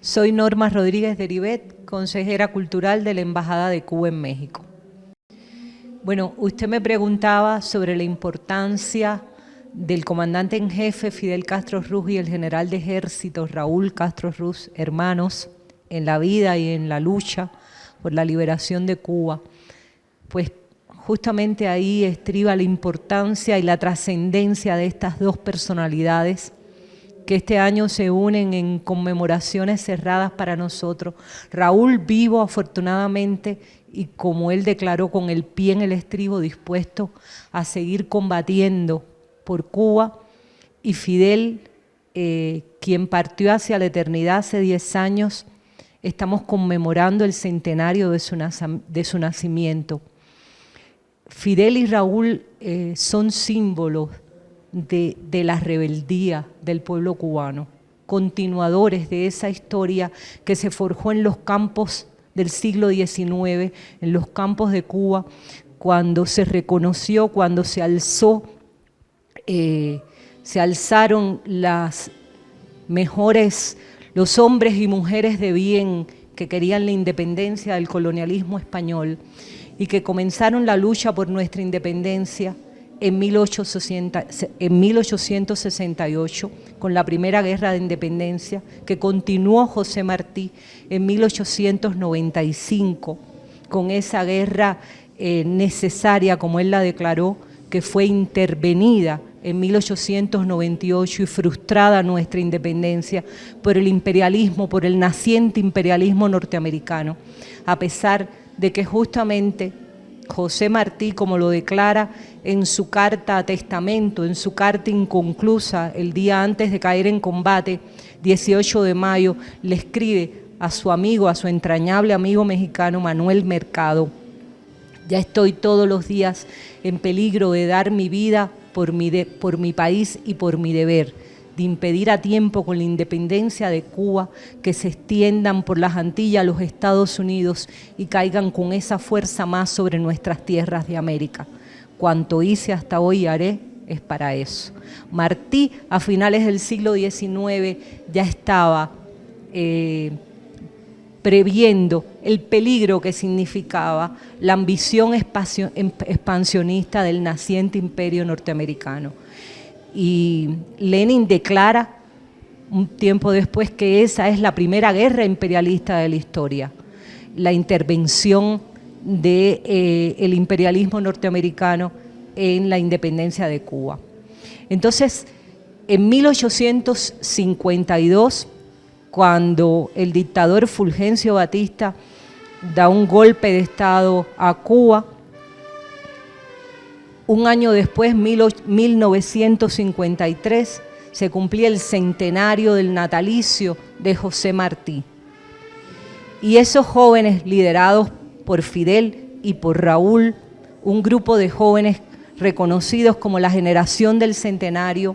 Soy Norma Rodríguez Deribet, consejera cultural de la Embajada de Cuba en México. Bueno, usted me preguntaba sobre la importancia del comandante en jefe Fidel Castro Ruz y el general de ejército Raúl Castro Ruz, hermanos, en la vida y en la lucha por la liberación de Cuba. Pues justamente ahí estriba la importancia y la trascendencia de estas dos personalidades que este año se unen en conmemoraciones cerradas para nosotros. Raúl vivo, afortunadamente, y como él declaró, con el pie en el estribo, dispuesto a seguir combatiendo por Cuba, y Fidel, quien partió hacia la eternidad hace 10 años, estamos conmemorando el centenario de su nacimiento. Fidel y Raúl son símbolos de la rebeldía del pueblo cubano, continuadores de esa historia que se forjó en los campos del siglo XIX, en los campos de Cuba, cuando se reconoció, cuando se alzaron los hombres y mujeres de bien que querían la independencia del colonialismo español y que comenzaron la lucha por nuestra independencia en 1868, con la primera guerra de independencia, que continuó José Martí en 1895, con esa guerra necesaria, como él la declaró, que fue intervenida en 1898 y frustrada nuestra independencia por el imperialismo, por el naciente imperialismo norteamericano, a pesar de que justamente José Martí, como lo declara en su carta a testamento, en su carta inconclusa, el día antes de caer en combate, 18 de mayo, le escribe a su amigo, a su entrañable amigo mexicano Manuel Mercado: ya estoy todos los días en peligro de dar mi vida por mi país y por mi deber, de impedir a tiempo con la independencia de Cuba que se extiendan por las Antillas a los Estados Unidos y caigan con esa fuerza más sobre nuestras tierras de América. Cuanto hice hasta hoy y haré es para eso. Martí, a finales del siglo XIX, ya estaba previendo el peligro que significaba la ambición expansionista del naciente imperio norteamericano. Y Lenin declara un tiempo después que esa es la primera guerra imperialista de la historia, la intervención del imperialismo norteamericano en la independencia de Cuba. Entonces, en 1852, cuando el dictador Fulgencio Batista da un golpe de Estado a Cuba, un año después, 1953, se cumplía el centenario del natalicio de José Martí. Y esos jóvenes, liderados por Fidel y por Raúl, un grupo de jóvenes reconocidos como la generación del centenario,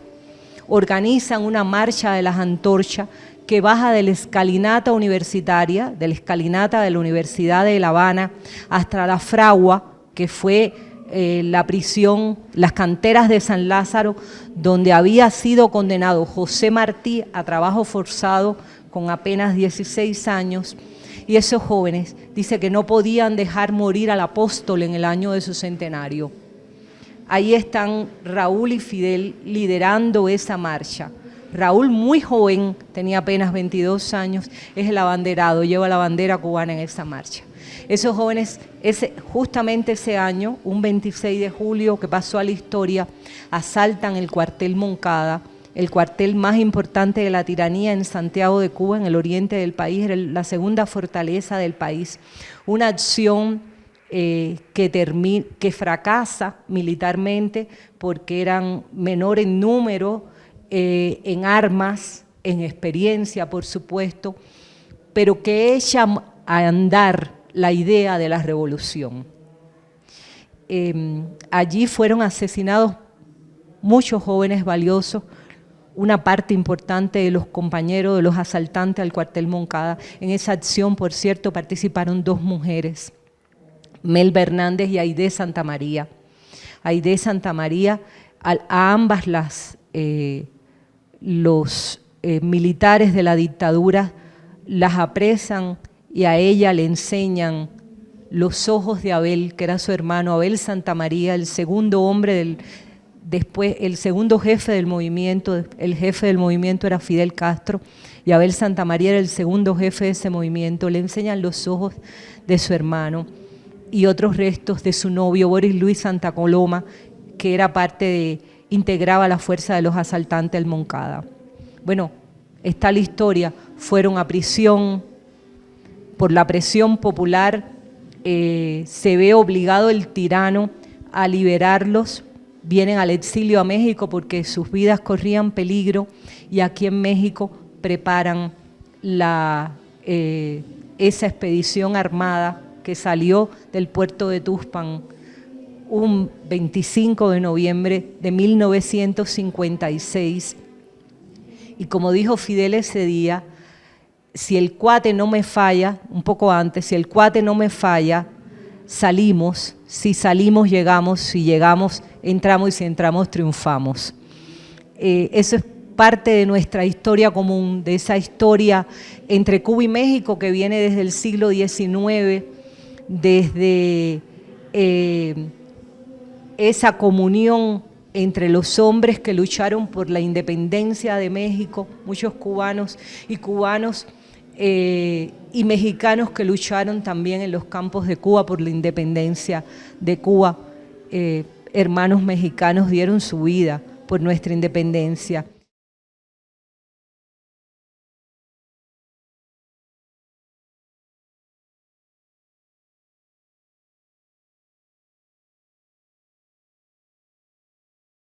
organizan una marcha de las antorchas que baja de la escalinata universitaria, de la escalinata de la Universidad de La Habana, hasta la Fragua, que fue la prisión, las canteras de San Lázaro, donde había sido condenado José Martí a trabajo forzado con apenas 16 años. Y esos jóvenes dice que no podían dejar morir al apóstol en el año de su centenario. Ahí están Raúl y Fidel liderando esa marcha. Raúl, muy joven, tenía apenas 22 años, es el abanderado, lleva la bandera cubana en esa marcha. Esos jóvenes, justamente ese año, un 26 de julio que pasó a la historia, asaltan el cuartel Moncada, el cuartel más importante de la tiranía en Santiago de Cuba, en el oriente del país, era la segunda fortaleza del país. Una acción que fracasa militarmente porque eran menor en número, en armas, en experiencia, por supuesto, pero que echa a andar la idea de la revolución. Allí fueron asesinados muchos jóvenes valiosos, una parte importante de los compañeros de los asaltantes al cuartel Moncada. En esa acción, por cierto, participaron 2 mujeres, Melba Hernández y Aide Santamaría. Aide Santamaría, a ambas los militares de la dictadura las apresan y a ella le enseñan los ojos de Abel, que era su hermano, Abel Santamaría, el segundo hombre después, el segundo jefe del movimiento. El jefe del movimiento era Fidel Castro y Abel Santamaría era el segundo jefe de ese movimiento. Le enseñan los ojos de su hermano y otros restos de su novio, Boris Luis Santa Coloma, que era integraba la fuerza de los asaltantes del Moncada. Bueno, está la historia. Fueron a prisión por la presión popular. Se ve obligado el tirano a liberarlos, vienen al exilio a México porque sus vidas corrían peligro y aquí en México preparan esa expedición armada que salió del puerto de Tuxpan un 25 de noviembre de 1956. Y como dijo Fidel ese día, si el cuate no me falla, un poco antes, si el cuate no me falla, salimos, si salimos llegamos, si llegamos entramos y si entramos triunfamos. Eso es parte de nuestra historia común, de esa historia entre Cuba y México que viene desde el siglo XIX, desde esa comunión entre los hombres que lucharon por la independencia de México, muchos cubanos y mexicanos que lucharon también en los campos de Cuba por la independencia de Cuba. Hermanos mexicanos dieron su vida por nuestra independencia.